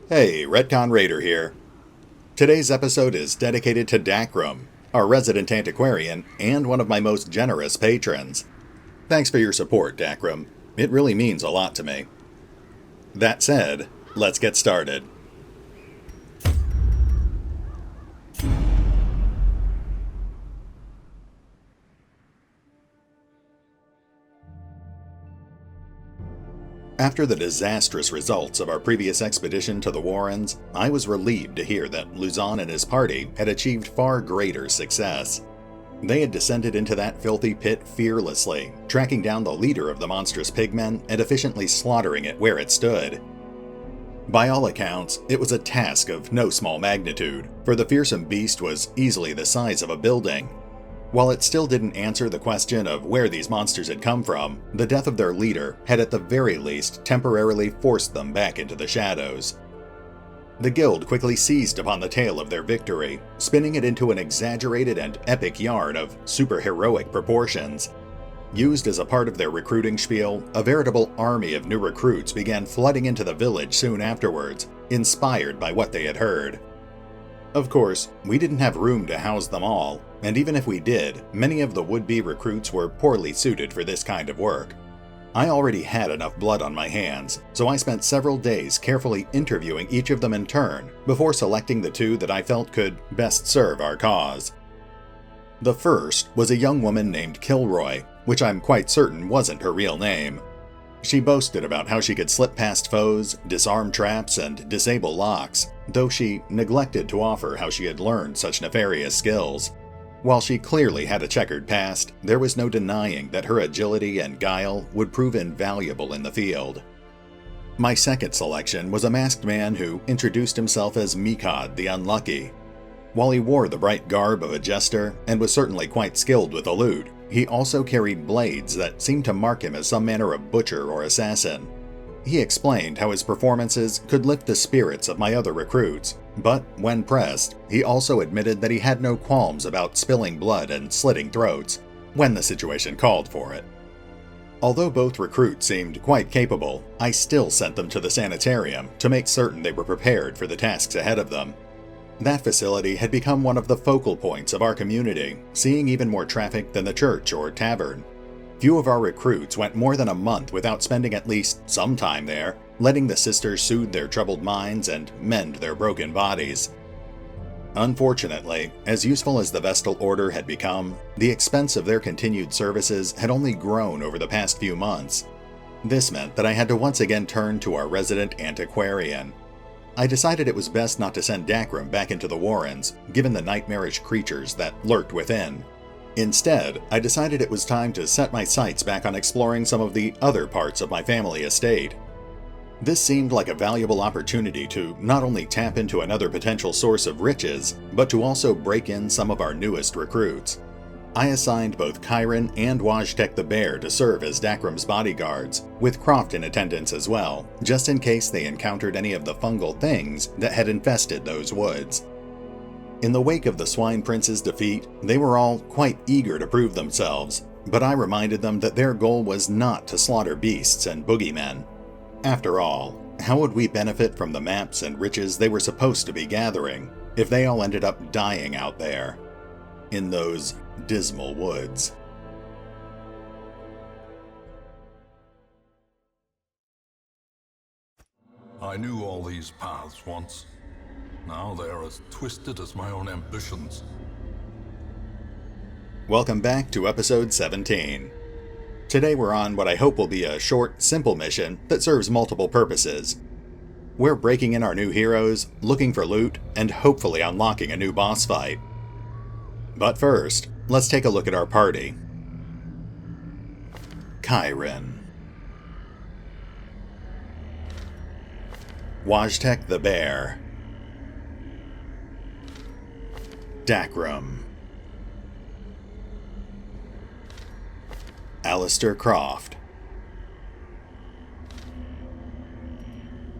Hey, RetconRaider here. Today's episode is dedicated to Dakrim, our resident antiquarian and one of my most generous patrons. Thanks for your support, Dakrim. It really means a lot to me. That said, let's get started. After the disastrous results of our previous expedition to the Warrens, I was relieved to hear that Luzon and his party had achieved far greater success. They had descended into that filthy pit fearlessly, tracking down the leader of the monstrous pigmen and efficiently slaughtering it where it stood. By all accounts, it was a task of no small magnitude, for the fearsome beast was easily the size of a building. While it still didn't answer the question of where these monsters had come from, the death of their leader had at the very least temporarily forced them back into the shadows. The guild quickly seized upon the tale of their victory, spinning it into an exaggerated and epic yarn of superheroic proportions. Used as a part of their recruiting spiel, a veritable army of new recruits began flooding into the village soon afterwards, inspired by what they had heard. Of course, we didn't have room to house them all, and even if we did, many of the would-be recruits were poorly suited for this kind of work. I already had enough blood on my hands, so I spent several days carefully interviewing each of them in turn before selecting the two that I felt could best serve our cause. The first was a young woman named Kilroy, which I'm quite certain wasn't her real name. She boasted about how she could slip past foes, disarm traps, and disable locks, though she neglected to offer how she had learned such nefarious skills. While she clearly had a checkered past, there was no denying that her agility and guile would prove invaluable in the field. My second selection was a masked man who introduced himself as Mikad the Unlucky. While he wore the bright garb of a jester and was certainly quite skilled with the lute, he also carried blades that seemed to mark him as some manner of butcher or assassin. He explained how his performances could lift the spirits of my other recruits, but when pressed, he also admitted that he had no qualms about spilling blood and slitting throats, when the situation called for it. Although both recruits seemed quite capable, I still sent them to the sanitarium to make certain they were prepared for the tasks ahead of them. That facility had become one of the focal points of our community, seeing even more traffic than the church or tavern. Few of our recruits went more than a month without spending at least some time there, letting the sisters soothe their troubled minds and mend their broken bodies. Unfortunately, as useful as the Vestal Order had become, the expense of their continued services had only grown over the past few months. This meant that I had to once again turn to our resident antiquarian. I decided it was best not to send Dakrim back into the Warrens, given the nightmarish creatures that lurked within. Instead, I decided it was time to set my sights back on exploring some of the other parts of my family estate. This seemed like a valuable opportunity to not only tap into another potential source of riches, but to also break in some of our newest recruits. I assigned both Kairon and Wojtek the Bear to serve as Dakrim's bodyguards, with Croft in attendance as well, just in case they encountered any of the fungal things that had infested those woods. In the wake of the Swine Prince's defeat, they were all quite eager to prove themselves, but I reminded them that their goal was not to slaughter beasts and boogeymen. After all, how would we benefit from the maps and riches they were supposed to be gathering if they all ended up dying out there, in those dismal woods? I knew all these paths once. Now they are as twisted as my own ambitions. Welcome back to episode 17. Today we're on what I hope will be a short, simple mission that serves multiple purposes. We're breaking in our new heroes, looking for loot, and hopefully unlocking a new boss fight. But first, let's take a look at our party. Kairon, Wojtek the Bear, Dakrim, Alistair Croft.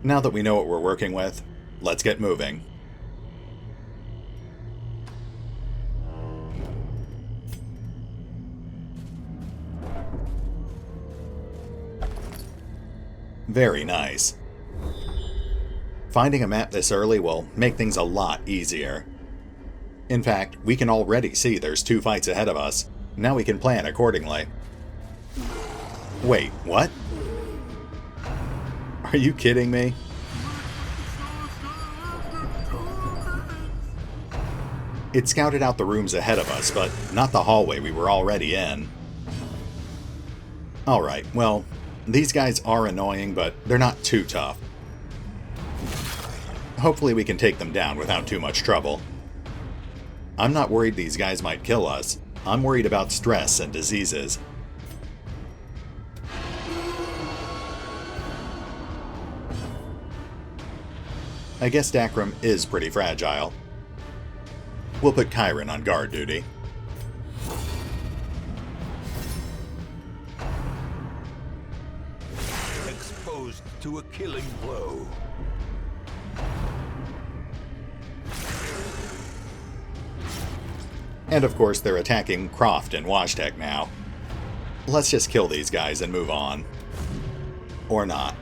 Now that we know what we're working with, let's get moving. Very nice. Finding a map this early will make things a lot easier. In fact, we can already see there's 2 fights ahead of us. Now we can plan accordingly. Wait, what? Are you kidding me? It scouted out the rooms ahead of us, but not the hallway we were already in. Alright, well, these guys are annoying, but they're not too tough. Hopefully we can take them down without too much trouble. I'm not worried these guys might kill us. I'm worried about stress and diseases. I guess Dakrim is pretty fragile. We'll put Kairon on guard duty. Exposed to a killing blow. And of course they're attacking Croft and Washtek now. Let's just kill these guys and move on. Or not.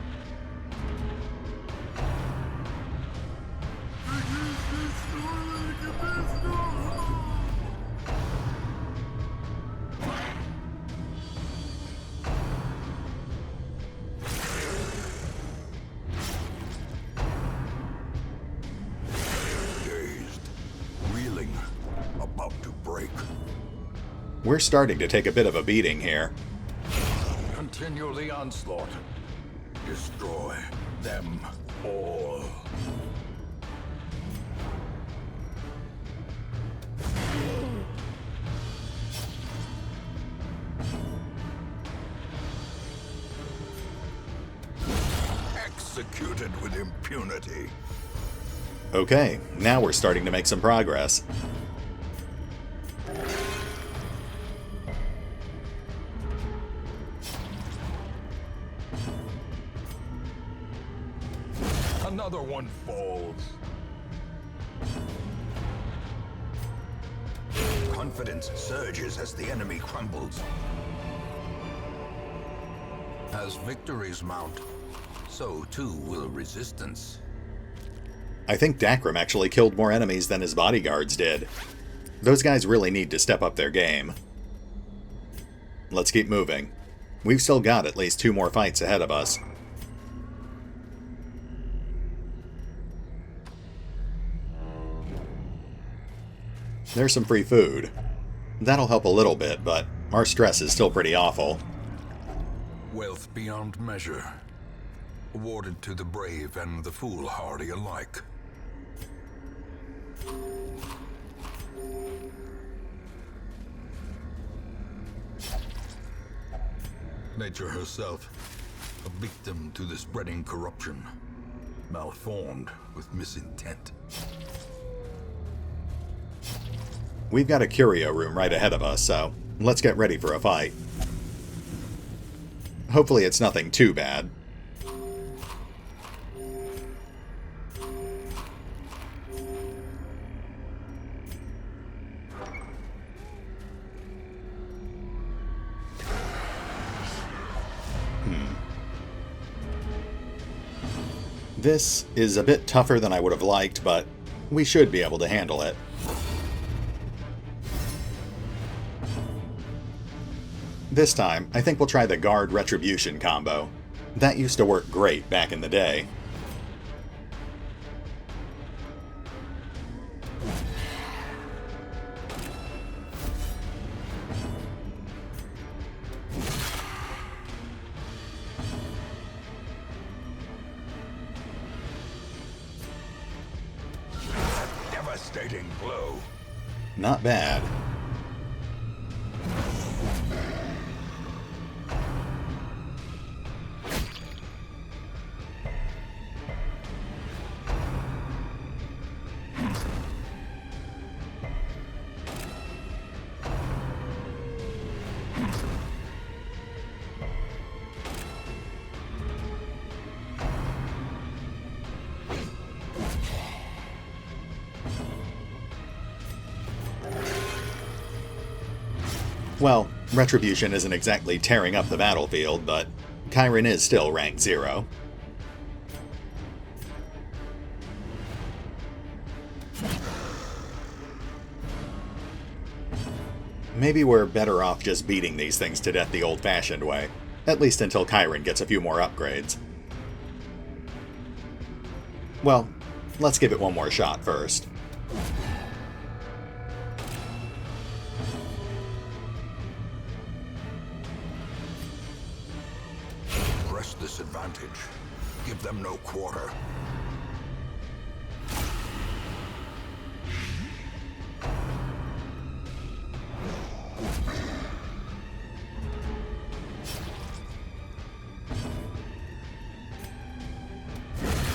We're starting to take a bit of a beating here. Continue the onslaught. Destroy them all. Executed with impunity. Okay, now we're starting to make some progress. Another one falls. Confidence surges as the enemy crumbles. As victories mount, so too will resistance. I think Dakrim actually killed more enemies than his bodyguards did. Those guys really need to step up their game. Let's keep moving. We've still got at least 2 more fights ahead of us. There's some free food. That'll help a little bit, but our stress is still pretty awful. Wealth beyond measure, awarded to the brave and the foolhardy alike. Nature herself, a victim to the spreading corruption, malformed with misintent. We've got a curio room right ahead of us, so let's get ready for a fight. Hopefully it's nothing too bad. This is a bit tougher than I would have liked, but we should be able to handle it. This time, I think we'll try the Guard Retribution combo. That used to work great back in the day. Devastating blow. Not bad. Well, Retribution isn't exactly tearing up the battlefield, but Kairon is still rank 0. Maybe we're better off just beating these things to death the old-fashioned way. At least until Kairon gets a few more upgrades. Well, let's give it one more shot first. Press this advantage. Give them no quarter.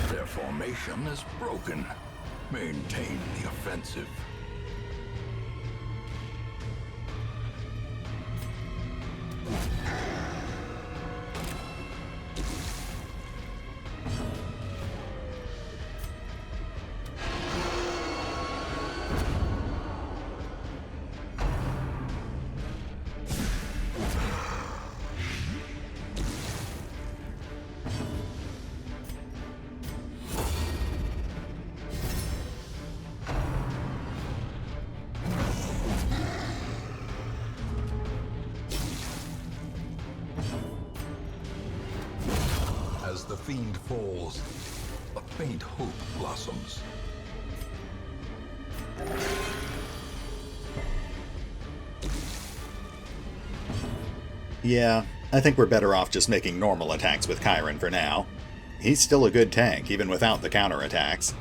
Their formation is broken. Maintain the offensive. As the fiend falls, a faint hope blossoms. Yeah, I think we're better off just making normal attacks with Kairon for now. He's still a good tank, even without the counterattacks.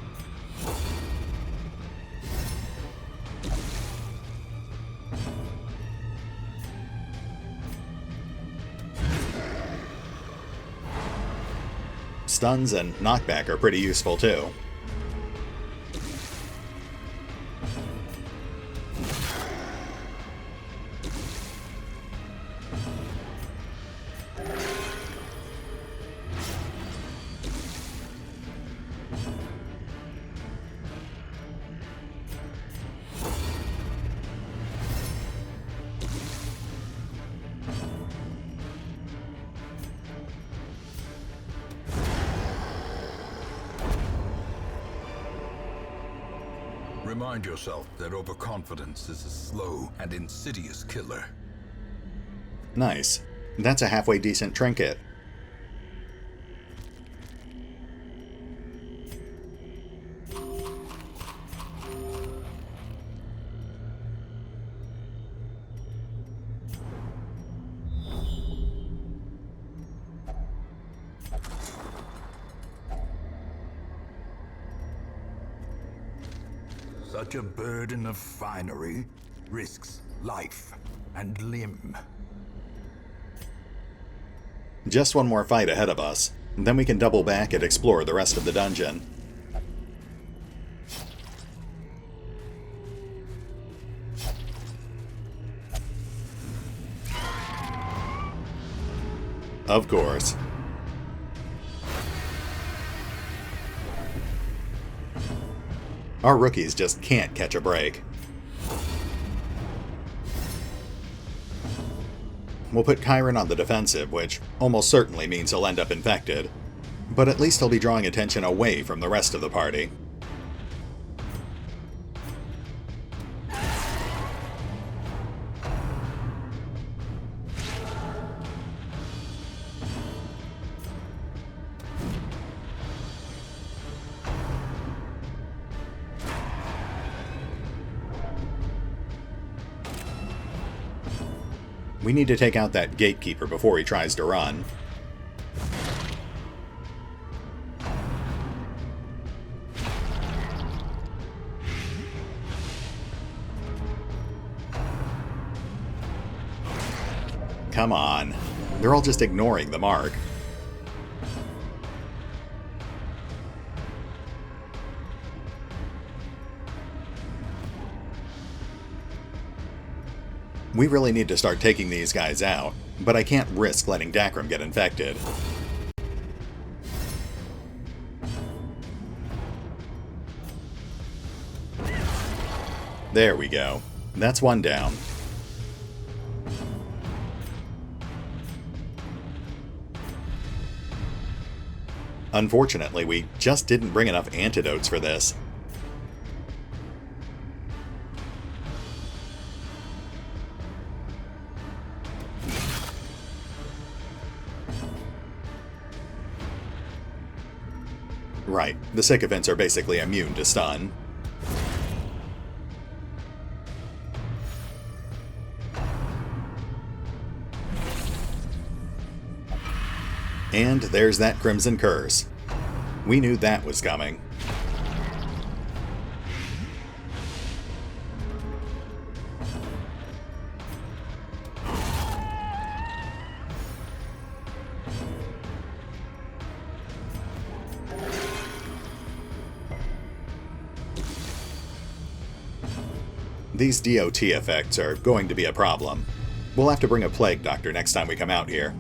Stuns and knockback are pretty useful too. Remind yourself that overconfidence is a slow and insidious killer. Nice. That's a halfway decent trinket. Such a burden of finery risks life and limb. Just one more fight ahead of us, then we can double back and explore the rest of the dungeon. Of course. Our rookies just can't catch a break. We'll put Kairon on the defensive, which almost certainly means he'll end up infected. But at least he'll be drawing attention away from the rest of the party. We need to take out that gatekeeper before he tries to run. Come on. They're all just ignoring the mark. We really need to start taking these guys out, but I can't risk letting Dakrim get infected. There we go. That's one down. Unfortunately, we just didn't bring enough antidotes for this. Right, the sycophants are basically immune to stun. And there's that Crimson Curse. We knew that was coming. These DOT effects are going to be a problem. We'll have to bring a Plague Doctor next time we come out here.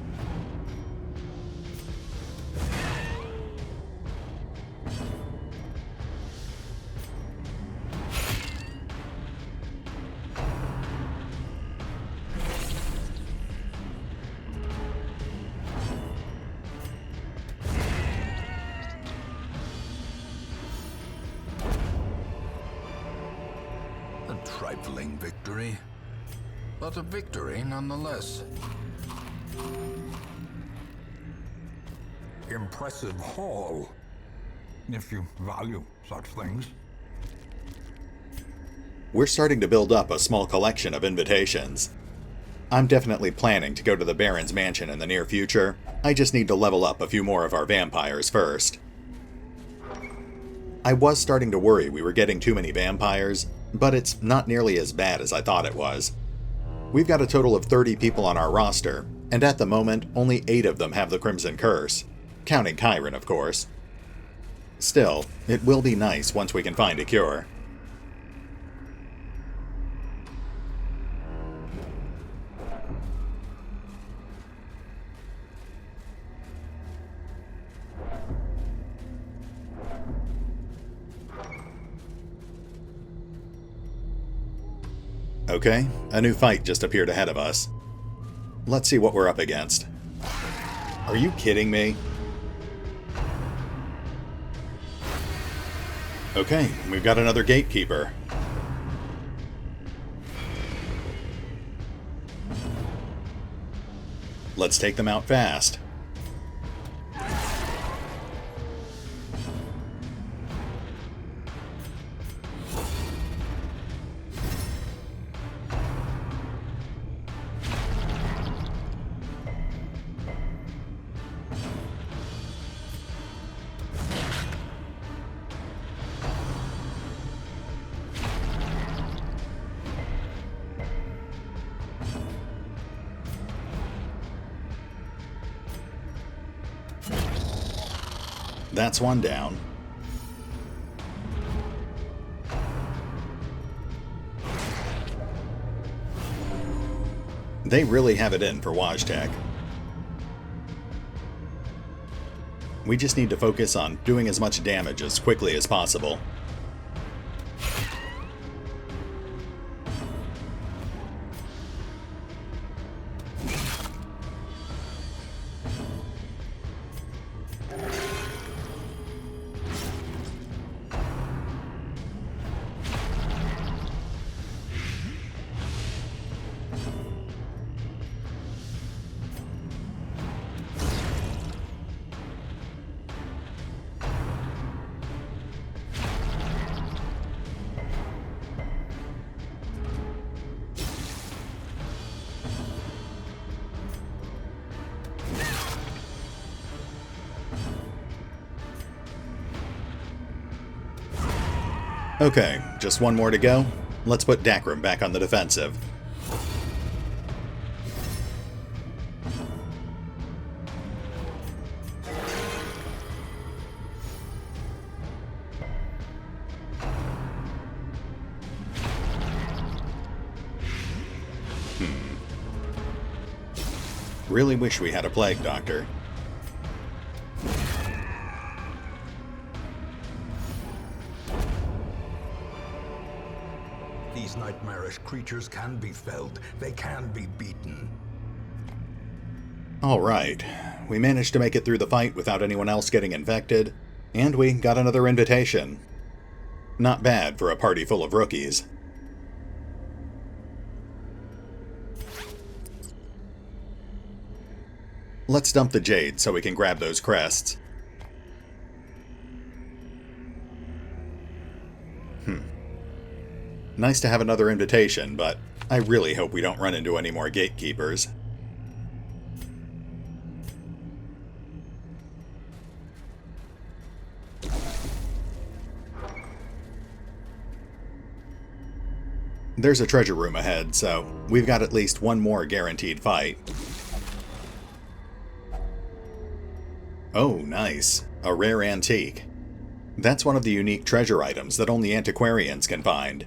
Trifling victory, but a victory nonetheless. Impressive haul, if you value such things. We're starting to build up a small collection of invitations. I'm definitely planning to go to the Baron's mansion in the near future. I just need to level up a few more of our vampires first. I was starting to worry we were getting too many vampires, but it's not nearly as bad as I thought it was. We've got a total of 30 people on our roster, and at the moment, only 8 of them have the Crimson Curse, counting Kairon, of course. Still, it will be nice once we can find a cure. Okay, a new fight just appeared ahead of us. Let's see what we're up against. Are you kidding me? Okay, we've got another gatekeeper. Let's take them out fast. That's one down. They really have it in for Wajtek. We just need to focus on doing as much damage as quickly as possible. Okay, just one more to go. Let's put Dakrim back on the defensive. Really wish we had a Plague Doctor. These nightmarish creatures can be felled. They can be beaten. Alright, we managed to make it through the fight without anyone else getting infected, and we got another invitation. Not bad for a party full of rookies. Let's dump the Jade so we can grab those crests. Nice to have another invitation, but I really hope we don't run into any more gatekeepers. There's a treasure room ahead, so we've got at least one more guaranteed fight. Oh, nice. A rare antique. That's one of the unique treasure items that only antiquarians can find.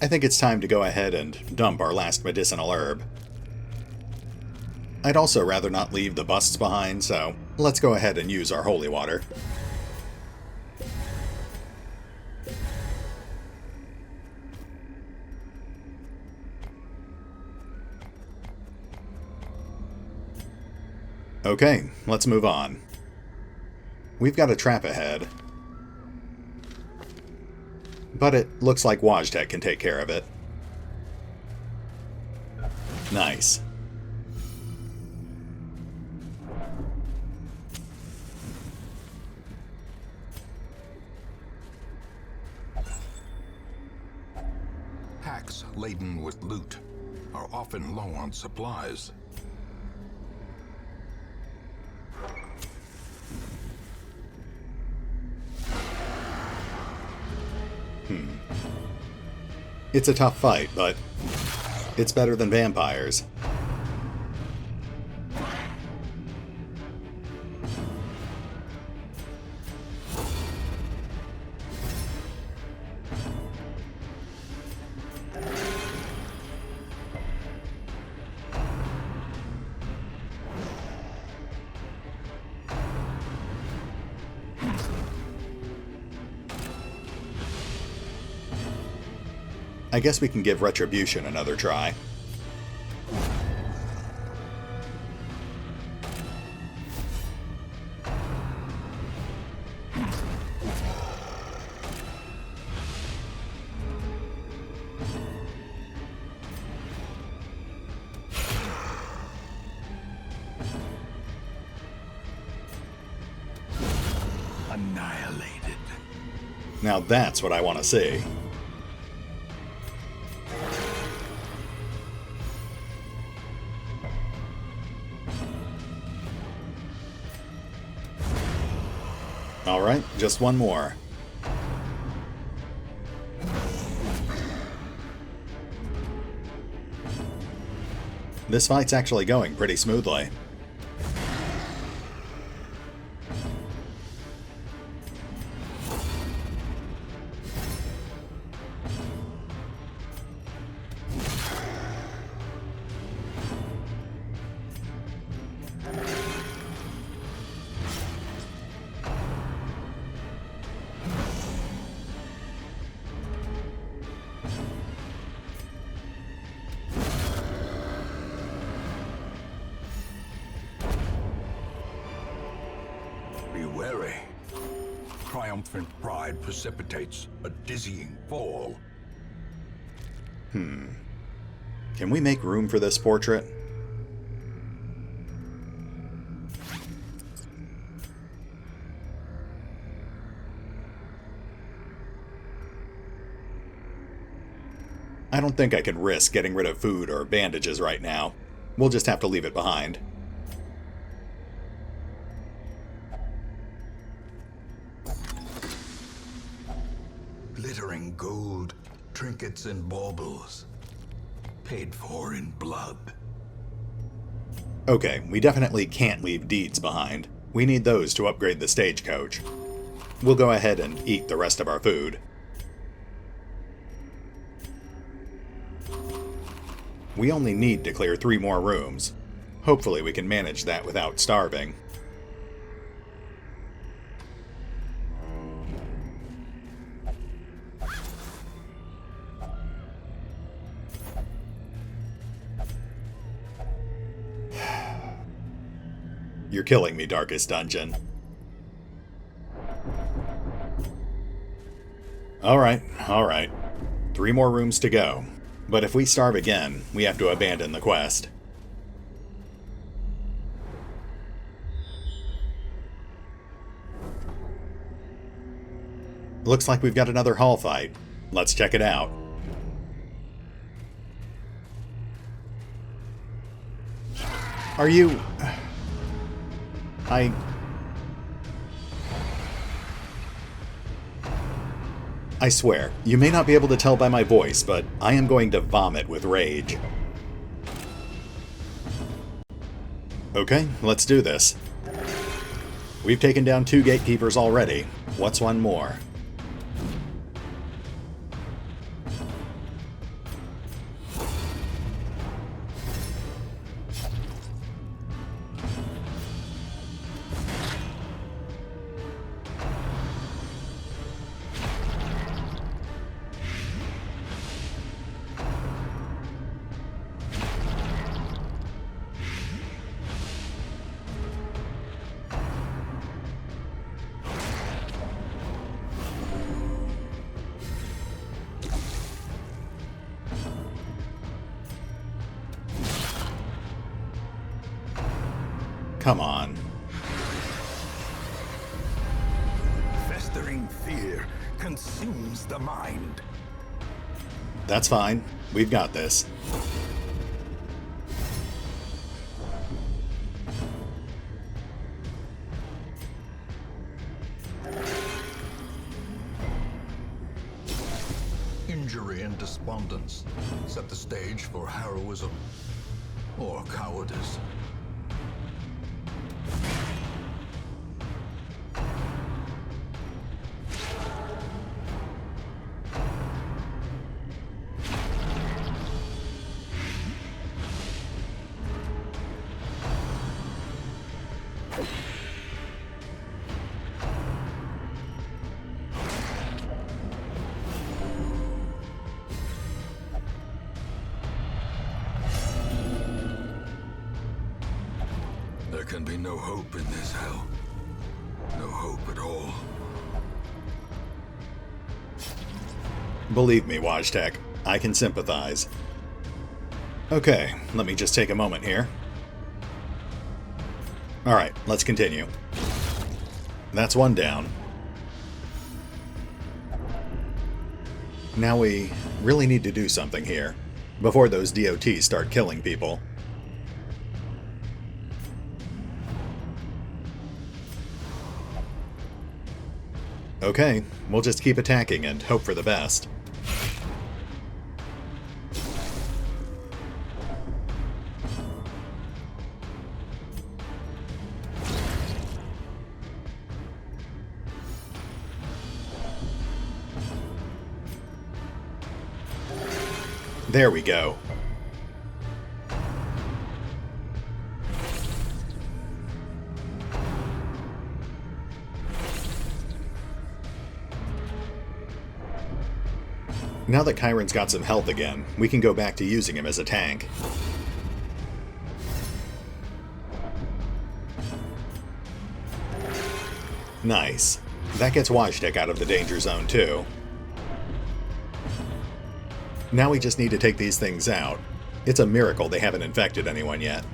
I think it's time to go ahead and dump our last medicinal herb. I'd also rather not leave the busts behind, so let's go ahead and use our holy water. Okay, let's move on. We've got a trap ahead, but it looks like Wajtek can take care of it. Nice. Packs laden with loot are often low on supplies. It's a tough fight, but it's better than vampires. I guess we can give Retribution another try. Annihilated. Now that's what I want to see. Alright, just one more. This fight's actually going pretty smoothly. Be wary. Triumphant pride precipitates a dizzying fall. Can we make room for this portrait? I don't think I can risk getting rid of food or bandages right now. We'll just have to leave it behind. Glittering gold, trinkets and baubles. Paid for in blood. Okay, we definitely can't leave deeds behind. We need those to upgrade the stagecoach. We'll go ahead and eat the rest of our food. We only need to clear 3 more rooms. Hopefully we can manage that without starving. You're killing me, Darkest Dungeon. Alright. 3 more rooms to go. But if we starve again, we have to abandon the quest. Looks like we've got another hall fight. Let's check it out. Are you... I swear, you may not be able to tell by my voice, but I am going to vomit with rage. Okay, let's do this. We've taken down 2 gatekeepers already. What's one more? Come on. Festering fear consumes the mind. That's fine. We've got this. Injury and despondence set the stage for heroism or cowardice. There can be no hope in this hell. No hope at all. Believe me, Wajtek, I can sympathize. Okay, let me just take a moment here. Alright, let's continue. That's one down. Now we really need to do something here, before those DOTs start killing people. Okay, we'll just keep attacking and hope for the best. There we go. Now that Kairon's got some health again, we can go back to using him as a tank. Nice. That gets Wajtek out of the danger zone too. Now we just need to take these things out. It's a miracle they haven't infected anyone yet.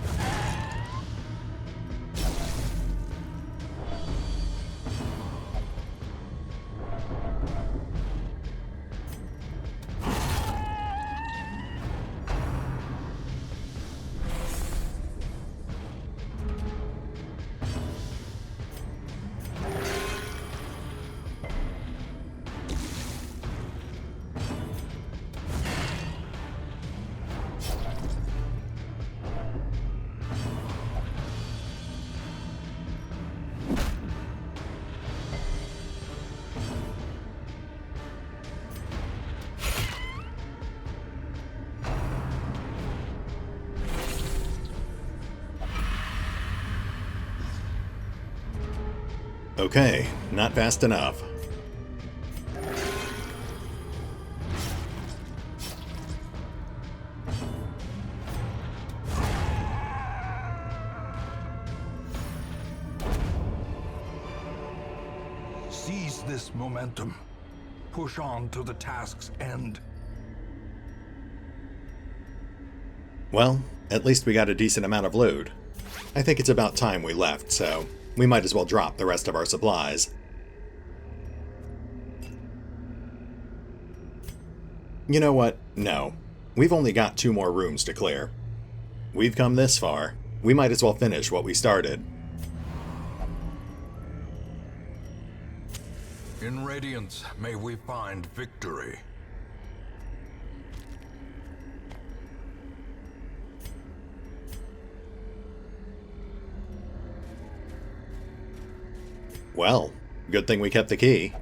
Okay, not fast enough. Seize this momentum. Push on to the task's end. Well, at least we got a decent amount of loot. I think it's about time we left, so we might as well drop the rest of our supplies. You know what? No. We've only got 2 more rooms to clear. We've come this far. we might as well finish what we started. In Radiance, may we find victory. Well, good thing we kept the key.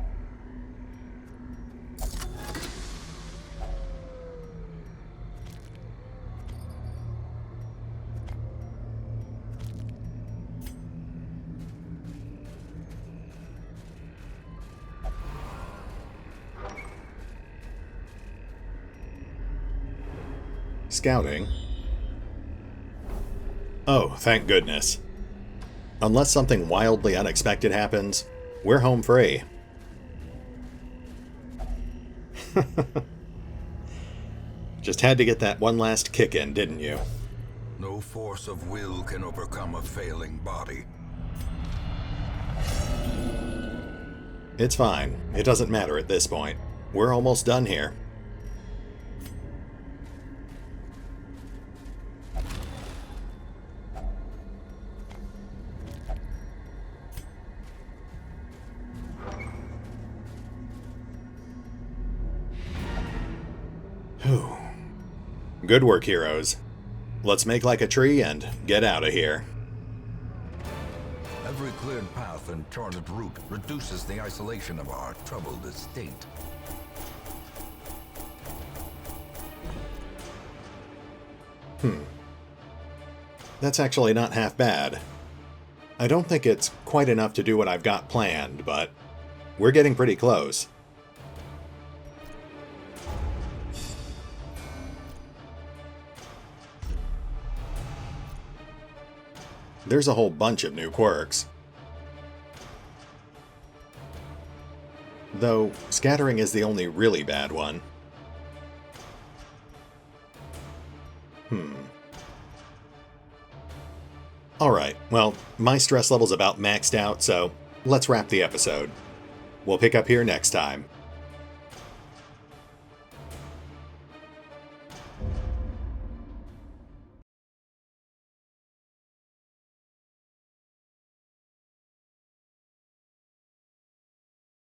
Scouting. Oh, thank goodness. Unless something wildly unexpected happens, we're home free. Just had to get that one last kick in, didn't you? No force of will can overcome a failing body. It's fine. It doesn't matter at this point. We're almost done here. Whew. Good work, heroes. Let's make like a tree and get out of here. Every cleared path and charted route reduces the isolation of our troubled estate. That's actually not half bad. I don't think it's quite enough to do what I've got planned, but we're getting pretty close. There's a whole bunch of new quirks. Though, scattering is the only really bad one. Alright, well, my stress level's about maxed out, so let's wrap the episode. We'll pick up here next time.